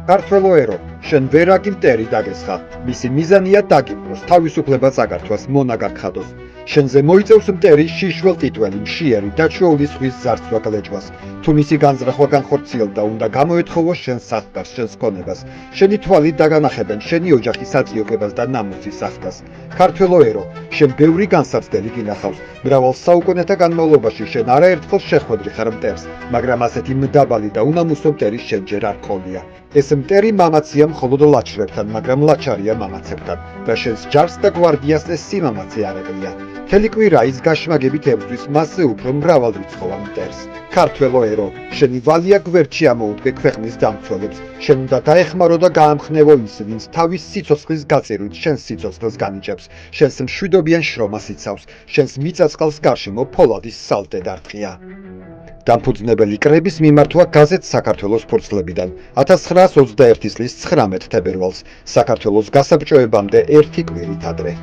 ქართველო ერო, შენ ვერ აგიმტერი დაგესხა, მისი მიზანია დაგიბროს, თავისუფლება წაგართვას, მონაგარხადოს. შენზე მოიწევს მტერი შიშველ ტიტველი, მშიერი და ჩვეულის ზღვის ზარცვა გლეჯვას. თუ მისი განზრახვა განხორციელდა, უნდა გამოეთხოვოს შენს სახკარს, შენს ქონებას. შენი თვალით დაგანახებენ შენი ოჯახის აწიოკებას და ნამუსის ახდას. ქართველო ერო, შენ ბევრი განსაცდელი გინახავს. მრავალ საუკუნეთა განმავლობაში შენ არაერთხელ შეხვედრი ხარ მტერს, მაგრამ ასეთი მდაბალი და უნამუსო მტერი შენ ჯერ არ ჰყოლია. ეს მტერი მამაცია მხოლოდ ლაჩრებთან, მაგრამ ლაჩარია მამაცებთან და შენს ჯარს და გვარდიას ეს სიმამაცე არ ეყრია. მთელი კვირა ის გაშმაგებით ებრძვის მასზე უფრო მრავალრიცხოვან მტერს. ქართველო ერო, შენი ვალია გვერდში ამოუდგე ქვეყნის დამცველებს. შენ უნდა დაეხმარო და გაამხნევო ის, ვინც თავის სიცოცხლის გაწირვით შენს სიცოცხლეს განიჭებს, შენს მშვიდობიან შრომას იცავს, შენს მიწა-წყალს გარშემო ფოლადის სალტე დარტყია. დამფუძნებელი კრების მიმართვა გაზეთ საქართველოს ფურცლებიდან 1921 წლის 19 თებერვალს, საქართველოს გასაბჭოებამდე ერთი კვირით ადრე.